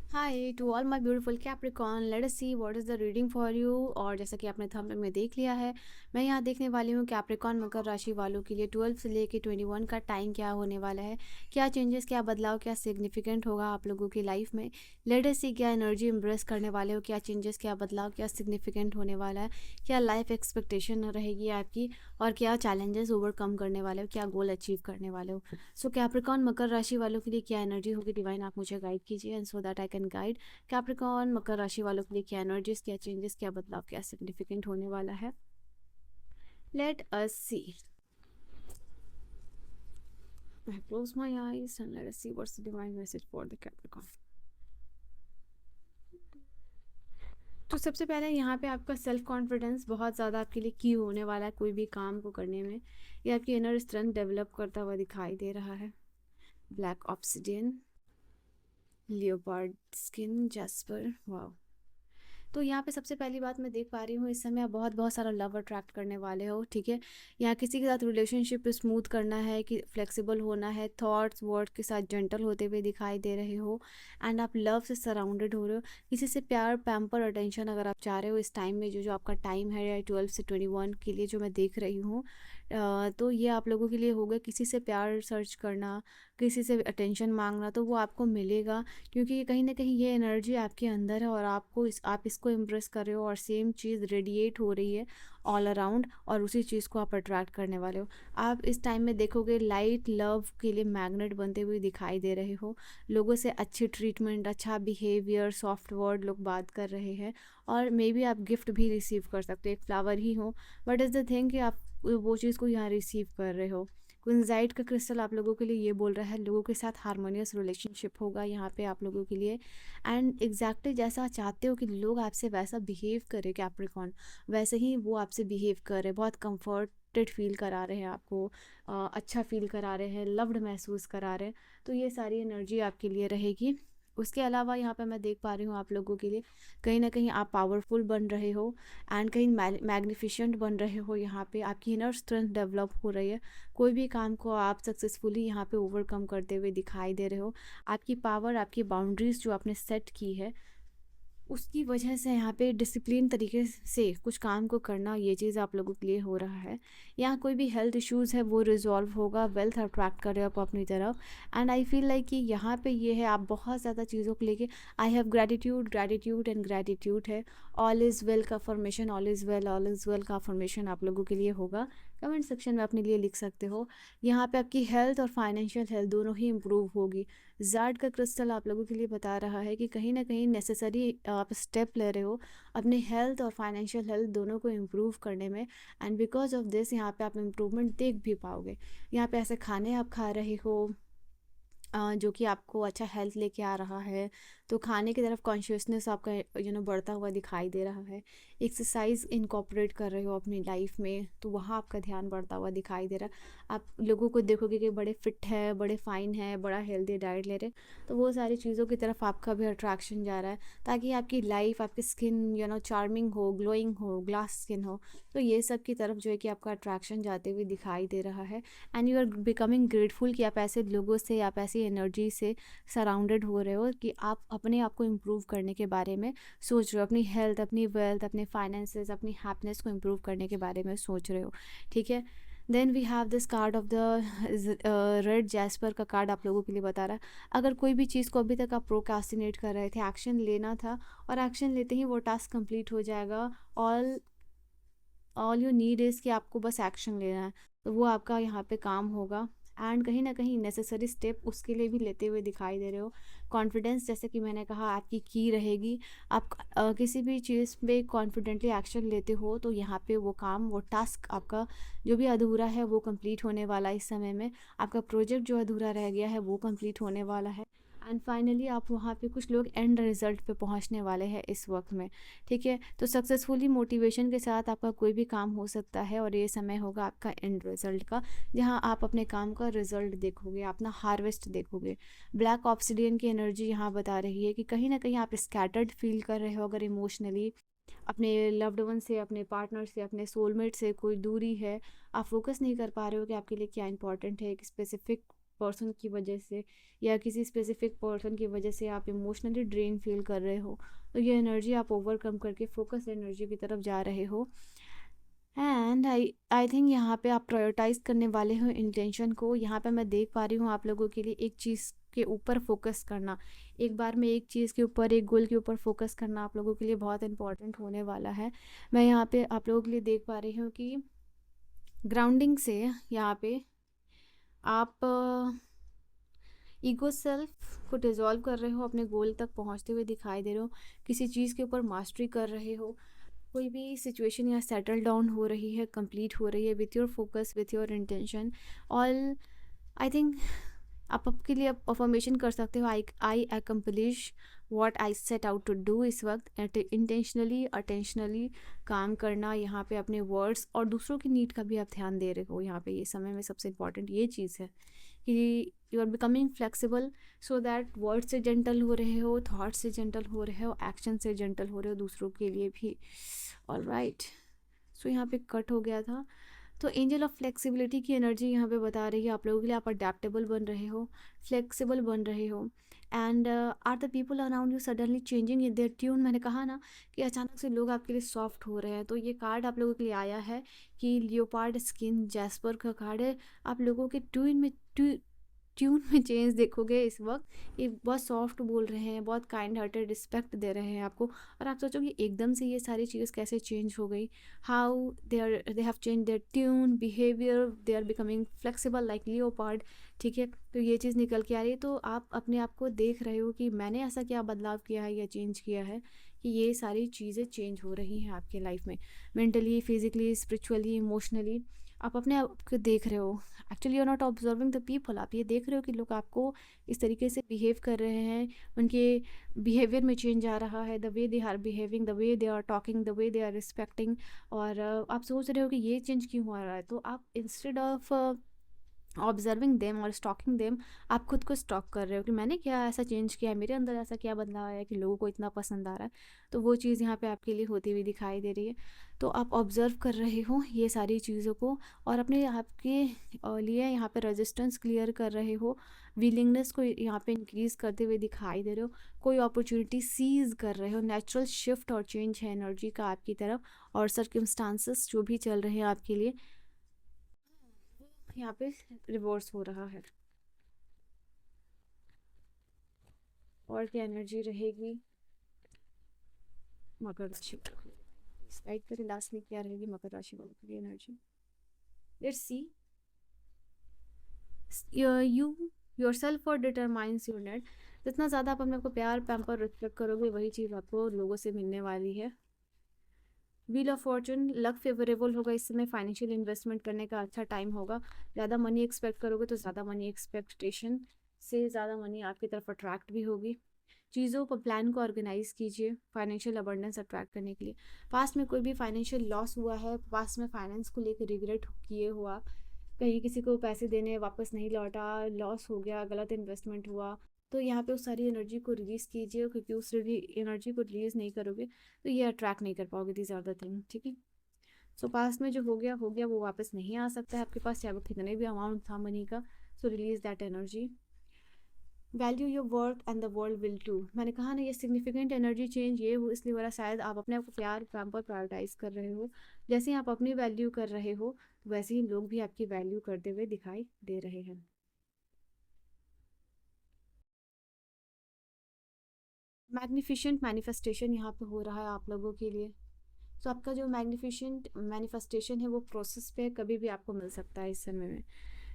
Hi to all my beautiful Capricorn, let us see what is the reading for you. और जैसा कि आपने thumbnail में देख लिया है, मैं यहाँ देखने वाली हूँ कैप्रिकॉन मकर राशि वालों के लिए 12 से लेके 21 का टाइम क्या होने वाला है, क्या चेंजेस, क्या बदलाव, क्या सिग्निफिकेंट होगा आप लोगों की लाइफ में। लेट अस सी क्या एनर्जी एम्ब्रेस करने वाले हो, क्या चेंजेस, क्या बदलाव, क्या सिग्निफिकेंट होने वाला है, क्या लाइफ एक्सपेक्टेशन रहेगी आपकी, और क्या चैलेंजेस ओवरकम करने वाले हो, क्या गोल अचीव करने वाले हो। सो कैप्रिकॉन मकर राशि वालों के लिए क्या एनर्जी होगी, डिवाइन आप मुझे गाइड कीजिए and so that I can guide Capricorn मकर राशि वालों के लिए क्या एनर्जीज, क्या चेंजेस, क्या बदलाव, क्या सिग्निफिकेंट होने वाला है। Let us see. I close my eyes and let us see what's the divine message for the Capricorn. तो सबसे पहले यहाँ पे आपका सेल्फ कॉन्फिडेंस बहुत ज़्यादा आपके लिए की होने वाला है कोई भी काम को करने में। ये आपकी इनर स्ट्रेंथ डेवलप करता हुआ दिखाई दे रहा है। Black obsidian, leopard skin, jasper, wow. तो यहाँ पे सबसे पहली बात मैं देख पा रही हूँ, इस समय आप बहुत बहुत सारा लव अट्रैक्ट करने वाले हो, ठीक है। यहाँ किसी के साथ रिलेशनशिप स्मूथ करना है, कि फ्लेक्सिबल होना है, थॉट्स वर्ड के साथ जेंटल होते हुए दिखाई दे रहे हो। एंड आप लव से सराउंडेड हो रहे हो, किसी से प्यार, पैम्पर, अटेंशन अगर आप चाह रहे हो इस टाइम में, जो जो आपका टाइम है 12 से 21 के लिए जो मैं देख रही हूँ। तो ये आप लोगों के लिए होगा, किसी से प्यार सर्च करना, किसी से अटेंशन मांगना, तो वो आपको मिलेगा। क्योंकि ये कहीं ना कहीं ये एनर्जी आपके अंदर है और आप इसको इम्प्रेस कर रहे हो, और सेम चीज़ रेडिएट हो रही है ऑल अराउंड, और उसी चीज़ को आप अट्रैक्ट करने वाले हो। आप इस टाइम में देखोगे लाइट लव के लिए मैग्नेट बनते हुए दिखाई दे रहे हो। लोगों से अच्छी ट्रीटमेंट, अच्छा बिहेवियर, सॉफ्ट वर्ड लोग बात कर रहे हैं, और मे बी आप गिफ्ट भी रिसीव कर सकते हो, एक फ्लावर ही हो, बट इज़ द थिंग कि आप वो चीज़ को यहाँ रिसीव कर रहे हो। क्विंजाइट का क्रिस्टल आप लोगों के लिए ये बोल रहा है, लोगों के साथ हारमोनियस रिलेशनशिप होगा यहाँ पे आप लोगों के लिए। एंड एग्जैक्टली जैसा चाहते हो कि लोग आपसे वैसा बिहेव करें कैप्रिकॉन, वैसे ही वो आपसे बिहेव कर रहे हैं। बहुत कंफर्टेड फील करा रहे हैं आपको, अच्छा फील करा रहे हैं, लव्ड महसूस करा रहे हैं। तो ये सारी एनर्जी आपके लिए रहेगी। उसके अलावा यहाँ पे मैं देख पा रही हूँ आप लोगों के लिए कहीं ना कहीं आप पावरफुल बन रहे हो, एंड कहीं मैग्निफिशेंट बन रहे हो। यहाँ पे आपकी इनर स्ट्रेंथ डेवलप हो रही है, कोई भी काम को आप सक्सेसफुली यहाँ पे ओवरकम करते हुए दिखाई दे रहे हो। आपकी पावर, आपकी बाउंड्रीज जो आपने सेट की है, उसकी वजह से यहाँ पे डिसिप्लिन तरीके से कुछ काम को करना, ये चीज़ आप लोगों के लिए हो रहा है। यहाँ कोई भी हेल्थ इश्यूज़ है वो रिजॉल्व होगा, वेल्थ अट्रैक्ट कर रहे हो आप अपनी तरफ। एंड आई फील लाइक कि यहाँ पे ये है, आप बहुत ज़्यादा चीज़ों को लेके I have gratitude, gratitude and gratitude है। ऑल इज़ वेल का formation, all is well, all is well का फॉर्मेशन आप लोगों के लिए होगा। कमेंट सेक्शन में अपने लिए लिख सकते हो। यहाँ पे आपकी हेल्थ और फाइनेंशियल हेल्थ दोनों ही इम्प्रूव होगी। जार्ड का क्रिस्टल आप लोगों के लिए बता रहा है कि कहीं ना कहीं नेसेसरी आप स्टेप ले रहे हो अपने हेल्थ और फाइनेंशियल हेल्थ दोनों को इम्प्रूव करने में। एंड बिकॉज ऑफ दिस यहाँ पे आप इम्प्रूवमेंट देख भी पाओगे। यहाँ पे ऐसे खाने आप खा रहे हो जो कि आपको अच्छा हेल्थ लेके आ रहा है, तो खाने की तरफ कॉन्शियसनेस आपका बढ़ता हुआ दिखाई दे रहा है। एक्सरसाइज इनकॉर्पोरेट कर रहे हो अपनी लाइफ में, तो वहाँ आपका ध्यान बढ़ता हुआ दिखाई दे रहा है। आप लोगों को देखोगे कि बड़े फिट है, बड़े फाइन है, बड़ा हेल्दी डाइट ले रहे हैं, तो वो सारी चीज़ों की तरफ आपका भी अट्रैक्शन जा रहा है, ताकि आपकी लाइफ, आपकी स्किन चार्मिंग हो, ग्लोइंग हो, ग्लास स्किन हो। तो ये सब की तरफ जो है कि आपका अट्रैक्शन जाते हुए दिखाई दे रहा है। And you are becoming grateful कि आप ऐसे लोगों से, आप ऐसी एनर्जी से सराउंडेड हो रहे हो कि आप अपने आप को इम्प्रूव करने के बारे में सोच रहे हो, अपनी हेल्थ, अपनी वेल्थ, अपने फाइनेंसेस, अपनी हैप्पीनेस को इम्प्रूव करने के बारे में सोच रहे हो, ठीक है। Then we have this card of the red jasper का कार्ड आप लोगों के लिए बता रहा है, अगर कोई भी चीज़ को अभी तक आप प्रोकास्टिनेट कर रहे थे, एक्शन लेना था, और एक्शन लेते ही वो टास्क कंप्लीट हो जाएगा। All all you need is कि आपको बस एक्शन लेना है, तो वो आपका यहाँ पे काम होगा। एंड कहीं ना कहीं नेसेसरी स्टेप उसके लिए भी लेते हुए दिखाई दे रहे हो। कॉन्फिडेंस, जैसे कि मैंने कहा, आपकी की रहेगी। आप किसी भी चीज़ पे कॉन्फिडेंटली एक्शन लेते हो, तो यहाँ पे वो काम, वो टास्क आपका जो भी अधूरा है वो कंप्लीट होने वाला है इस समय में। आपका प्रोजेक्ट जो अधूरा रह गया है वो कंप्लीट होने वाला है। एंड फाइनली आप वहाँ पे कुछ लोग एंड रिजल्ट पे पहुँचने वाले हैं इस वक्त में, ठीक है। तो सक्सेसफुली मोटिवेशन के साथ आपका कोई भी काम हो सकता है, और ये समय होगा आपका एंड रिजल्ट का, जहाँ आप अपने काम का रिजल्ट देखोगे, अपना हार्वेस्ट देखोगे। ब्लैक ऑब्सिडियन की एनर्जी यहाँ बता रही है कि कहीं ना कहीं आप स्कैटर्ड फील कर रहे हो, अगर इमोशनली अपने लव्ड वन से, अपने पार्टनर से, अपने सोलमेट से कोई दूरी है, आप फोकस नहीं कर पा रहे हो कि आपके लिए क्या इंपॉर्टेंट है, एक स्पेसिफिक पर्सन की वजह से या किसी स्पेसिफिक पर्सन की वजह से आप इमोशनली ड्रेन फील कर रहे हो, तो ये एनर्जी आप ओवरकम करके फोकस एनर्जी की तरफ जा रहे हो। एंड आई थिंक यहाँ पे आप प्रायोरिटाइज करने वाले हो इंटेंशन को। यहाँ पे मैं देख पा रही हूँ आप लोगों के लिए एक चीज़ के ऊपर फोकस करना, एक बार में एक चीज़ के ऊपर, एक गोल के ऊपर फोकस करना आप लोगों के लिए बहुत इंपॉर्टेंट होने वाला है। मैं यहाँ पे आप लोगों के लिए देख पा रही हूँ कि ग्राउंडिंग से यहाँ पे आप ईगो सेल्फ को डिजॉल्व कर रहे हो, अपने गोल तक पहुँचते हुए दिखाई दे रहे हो, किसी चीज़ के ऊपर मास्टरी कर रहे हो, कोई भी सिचुएशन या सेटल डाउन हो रही है, कंप्लीट हो रही है with your focus, with your intention. All I think आप आपके लिए अफर्मेशन कर सकते हो, I accomplish what I set out to do. इस वक्त इंटेंशनली अटेंशनली काम करना, यहाँ पे अपने वर्ड्स और दूसरों की नीड का भी आप ध्यान दे रहे हो। यहाँ पे ये समय में सबसे इम्पॉर्टेंट ये चीज़ है कि you are becoming flexible, so that word से जेंटल हो रहे हो, थॉट से जेंटल हो रहे हो, एक्शन से जेंटल हो रहे हो दूसरों के लिए भी। ऑल राइट, सो यहाँ पे कट हो गया था। तो एंजल ऑफ फ्लेक्सिबिलिटी की एनर्जी यहाँ पे बता रही है आप लोगों के लिए, आप अडेप्टेबल बन रहे हो, फ्लेक्सिबल बन रहे हो। And are the people around you suddenly changing in their tune. मैंने कहा ना कि अचानक से लोग आपके लिए सॉफ्ट हो रहे हैं, तो ये कार्ड आप लोगों के लिए आया है कि लियोपार्ड स्किन जैस्पर का कार्ड है। आप लोगों के ट्यून में चेंज देखोगे इस वक्त। ये बहुत सॉफ्ट बोल रहे हैं, बहुत काइंड हार्टेड रिस्पेक्ट दे रहे हैं आपको। और आप सोचोगे एकदम से ये सारी चीज़ कैसे चेंज हो गई, how they have change their tune, behaviour, they are becoming flexible like leopard. ठीक है, तो ये चीज़ निकल के आ रही है। तो आप अपने आप को देख रहे हो कि मैंने ऐसा क्या बदलाव किया है या चेंज किया है कि ये सारी चीज़ें चेंज हो रही हैं आपके लाइफ में, मेंटली, फिजिकली, स्पिरिचुअली, इमोशनली। आप अपने आप को देख रहे हो। Actually you are not observing the people, आप ये देख रहे हो कि लोग आपको इस तरीके से बिहेव कर रहे हैं, उनके बिहेवियर में चेंज आ रहा है, the way they are behaving, the way they are talking, the way they are respecting. और आप सोच रहे हो कि ये चेंज क्यों हो रहा है, तो आप इंस्टेड ऑफ ऑब्जर्विंग देम और स्टॉकिंग देम, आप खुद को स्टॉक कर रहे हो कि मैंने क्या ऐसा चेंज किया है, मेरे अंदर ऐसा क्या बदलाव आया कि लोगों को इतना पसंद आ रहा है। तो वो चीज़ यहाँ पे आपके लिए होती हुई दिखाई दे रही है। तो आप ऑब्जर्व कर रहे हो ये सारी चीज़ों को और अपने आपके लिए यहाँ पे रेजिस्टेंस क्लियर कर रहे हो, विलिंगनेस को यहाँ पे इंक्रीज करते हुए दिखाई दे रहे हो, कोई अपॉर्चुनिटी सीज कर रहे हो। नेचुरल शिफ्ट और चेंज है एनर्जी का आपकी तरफ, और सर्कमस्टांसेस जो भी चल रहे हैं आपके लिए यहाँ पे रिवर्स हो रहा है। और क्या एनर्जी रहेगी मकर राशि वालों, गाइड करें लास्ट में क्या रहेगी मकर राशि वालों की energy. Let's see, you yourself और डिटरमाइंस योर नेट। जितना ज़्यादा आप अपने आपको प्यार, पैम्पर, रिस्पेक्ट करोगे, वही चीज़ आपको लोगों से मिलने वाली है। Wheel of Fortune, luck favourable होगा इस समय, फाइनेंशियल इन्वेस्टमेंट करने का अच्छा टाइम होगा। ज़्यादा मनी एक्सपेक्ट करोगे तो ज़्यादा मनी एक्सपेक्टेशन से ज़्यादा मनी आपकी तरफ अट्रैक्ट भी होगी। चीज़ों पर प्लान को ऑर्गेनाइज कीजिए फाइनेंशियल अबंडेंस अट्रैक्ट करने के लिए। पास्ट में कोई भी फाइनेंशियल लॉस हुआ है, पास्ट में फाइनेंस को लेकर रिग्रेट किए हो आप, कहीं किसी को पैसे देने वापस नहीं लौटा, लॉस हो गया, गलत इन्वेस्टमेंट हुआ, तो यहाँ पे उस सारी एनर्जी को रिलीज़ कीजिए, क्योंकि उस एनर्जी को रिलीज़ नहीं करोगे तो ये अट्रैक्ट नहीं कर पाओगे दीज आर द थिंग। ठीक है, सो पास्ट में जो हो गया वो वापस नहीं आ सकता है आपके पास, चाहे वो कितने भी अमाउंट था मनी का। So release that energy. Value your work and the world will too. मैंने कहा ना ये सिग्निफिकेंट एनर्जी चेंज ये हो इसलिए हो रहा, शायद आप अपने आप को प्यार काम पर प्रायोरिटाइज कर रहे हो। जैसे ही आप अपनी वैल्यू कर रहे हो वैसे ही लोग भी आपकी वैल्यू करते हुए दिखाई दे रहे हैं। मैग्निफिशेंट मैनिफेस्टेशन यहाँ पे हो रहा है आप लोगों के लिए। तो आपका जो मैग्निफिशेंट मैनिफेस्टेशन है वो प्रोसेस पे कभी भी आपको मिल सकता है इस समय में।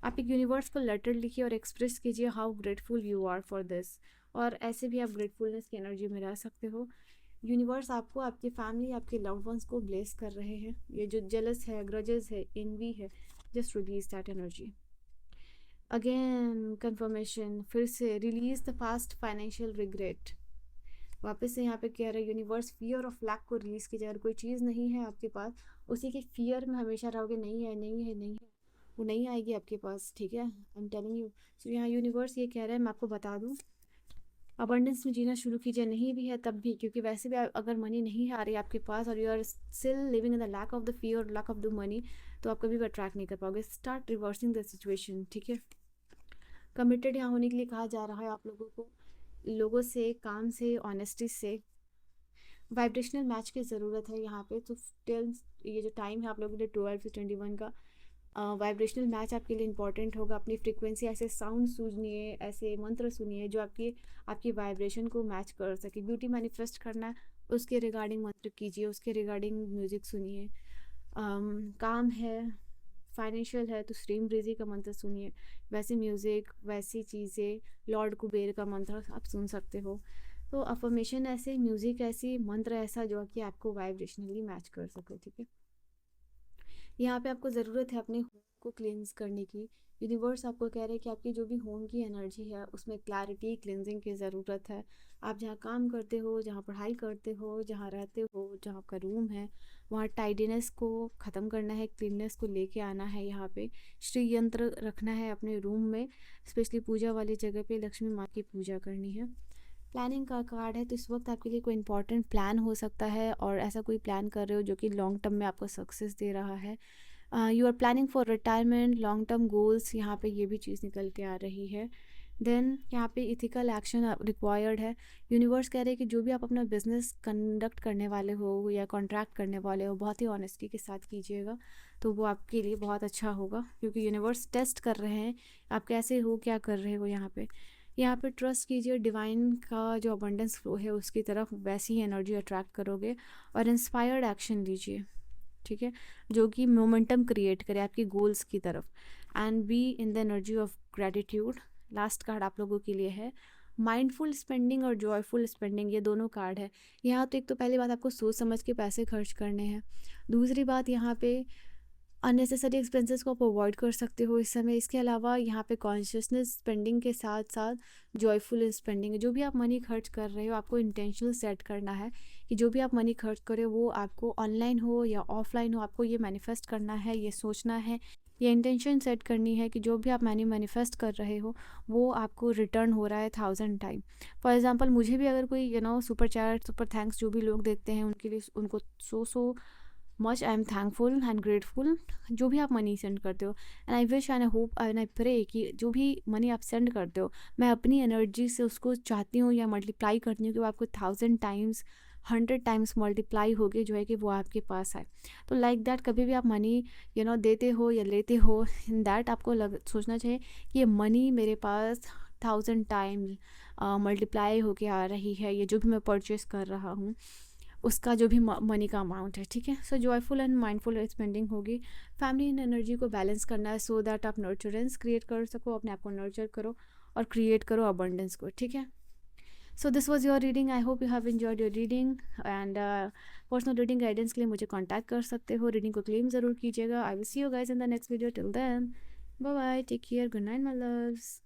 आप एक यूनिवर्स को लेटर लिखिए और एक्सप्रेस कीजिए how grateful you are for this. और ऐसे भी आप ग्रेटफुलनेस की एनर्जी में रह सकते हो। यूनिवर्स आपको, आपकी फैमिली, आपके लव्ड वंस को ब्लेस कर रहे हैं। ये जो जेलस है, ग्रजेस है, इनवी है, just release that energy. Again confirmation, फिर से release the past financial regret. वापस से यहाँ पे कह रहे हैं यूनिवर्स, फियर ऑफ लैक को रिलीज कीजिए। अगर कोई चीज़ नहीं है आपके पास, उसी के फियर में हमेशा रहोगे, नहीं है नहीं है नहीं है, वो नहीं आएगी आपके पास। ठीक है, आई एम टेलिंग यू। सो यहाँ यूनिवर्स ये कह रहा है, मैं आपको बता दूँ, अबंडेंस में जीना शुरू कीजिए। नहीं भी है तब भी, क्योंकि वैसे भी अगर मनी नहीं आ रही आपके पास और you are still living in the lack of the fear, lack of the money, तो आप कभी भी अट्रैक्ट नहीं कर पाओगे। Start reversing the situation. ठीक है, कमिटेड यहाँ होने के लिए कहा जा रहा है आप लोगों को, लोगों से, काम से, ऑनेस्टी से। वाइब्रेशनल मैच की ज़रूरत है यहाँ पे। तो टिल ये जो टाइम है आप लोगों के लिए 12 से 21 का, वाइब्रेशनल मैच आपके लिए इंपॉर्टेंट होगा। अपनी फ्रीक्वेंसी ऐसे साउंड सुनिए, ऐसे मंत्र सुनिए जो आपकी आपकी वाइब्रेशन को मैच कर सके। ब्यूटी मैनिफेस्ट करना है, उसके रिगार्डिंग मंत्र कीजिए, उसके रिगार्डिंग म्यूज़िक सुनिए। काम है, फाइनेंशियल है तो स्ट्रीम ब्रीजी का मंत्र सुनिए, वैसे म्यूज़िक, वैसी चीज़ें, लॉर्ड कुबेर का मंत्र आप सुन सकते हो। तो अफर्मेशन ऐसे, म्यूज़िक ऐसी, मंत्र ऐसा जो कि आपको वाइब्रेशनली मैच कर सके, ठीक है। यहाँ पे आपको ज़रूरत है अपने होम को क्लींस करने की। यूनिवर्स आपको कह रहे हैं कि आपकी जो भी होम की एनर्जी है उसमें क्लैरिटी, क्लिनजिंग की ज़रूरत है। आप जहाँ काम करते हो, जहाँ पढ़ाई करते हो, जहाँ रहते हो, जहाँ आपका रूम है, वहाँ टाइडीनेस को ख़त्म करना है, क्लीननेस को लेके आना है। यहाँ पे श्री यंत्र रखना है अपने रूम में, स्पेशली पूजा वाली जगह पे लक्ष्मी माँ की पूजा करनी है। प्लानिंग का कार्ड है, तो इस वक्त आपके लिए कोई इंपॉर्टेंट प्लान हो सकता है, और ऐसा कोई प्लान कर रहे हो जो कि लॉन्ग टर्म में आपको सक्सेस दे रहा है। You are planning for retirement, long term goals, यहाँ पे ये भी चीज़ निकल के आ रही है। देन यहाँ पे इथिकल एक्शन रिक्वायर्ड है। यूनिवर्स कह रहे हैं कि जो भी आप अपना बिजनेस कंडक्ट करने वाले हो या कॉन्ट्रैक्ट करने वाले हो, बहुत ही ऑनेस्टी के साथ कीजिएगा, तो वो आपके लिए बहुत अच्छा होगा, क्योंकि यूनिवर्स टेस्ट कर रहे हैं आप कैसे हो, क्या कर रहे हो। यहाँ पे ट्रस्ट कीजिए डिवाइन का जो अबंडेंस फ्लो है उसकी तरफ, वैसी ही एनर्जी अट्रैक्ट करोगे। और इंस्पायर्ड एक्शन लीजिए, ठीक है, जो कि मोमेंटम क्रिएट करे आपकी गोल्स की तरफ। And be in the energy of gratitude. Last card आप लोगों के लिए है माइंडफुल स्पेंडिंग और जॉयफुल स्पेंडिंग, ये दोनों कार्ड है। यहाँ तो एक तो पहली बात, आपको सोच समझ के पैसे खर्च करने हैं। दूसरी बात, यहाँ पे अननेसेसरी एक्सपेंसेस को आप अवॉइड कर सकते हो इस समय। इसके अलावा यहाँ पे कॉन्शियसनेस स्पेंडिंग के साथ साथ जॉयफुल स्पेंडिंग, जो भी आप मनी खर्च कर रहे हो आपको इंटेंशनल सेट करना है कि जो भी आप मनी खर्च करें वो आपको ऑनलाइन हो या ऑफलाइन हो, आपको ये मैनिफेस्ट करना है, ये सोचना है, ये इंटेंशन सेट करनी है कि जो भी आप मनी मैनिफेस्ट कर रहे हो वो आपको रिटर्न हो रहा है 1000 टाइम। फॉर एग्जांपल मुझे भी अगर कोई सुपर चैट, सुपर थैंक्स जो भी लोग देखते हैं उनके लिए, उनको so much I am thankful and grateful, जो भी आप मनी सेंड करते हो। And I wish and I hope and I pray कि जो भी मनी आप सेंड करते हो, मैं अपनी एनर्जी से उसको चाहती हूँ या मल्टीप्लाई करती हूँ कि वो आपको 1000 टाइम्स, 100 टाइम्स मल्टीप्लाई हो गए, जो है कि वो आपके पास आए। तो लाइक दैट कभी भी आप मनी देते हो या लेते हो, इन दैट आपको सोचना चाहिए कि ये मनी मेरे पास 1000 टाइम्स मल्टीप्लाई होके आ रही है, ये जो भी मैं परचेस कर रहा हूँ उसका जो भी मनी का अमाउंट है, ठीक है। सो जॉयफुल एंड माइंडफुल स्पेंडिंग होगी। फैमिली एंड एनर्जी को बैलेंस करना है, सो दैट आप नर्चरेंस क्रिएट कर सको, अपने आप को नर्चर करो और क्रिएट करो अबंडेंस को, ठीक है। So this was your reading, I hope you have enjoyed your reading. And personal reading guidance के लिए मुझे कॉन्टैक्ट कर सकते हो, रीडिंग को क्लेम ज़रूर कीजिएगा। I will see you guys in the next video, till then bye bye, take care, good night my loves.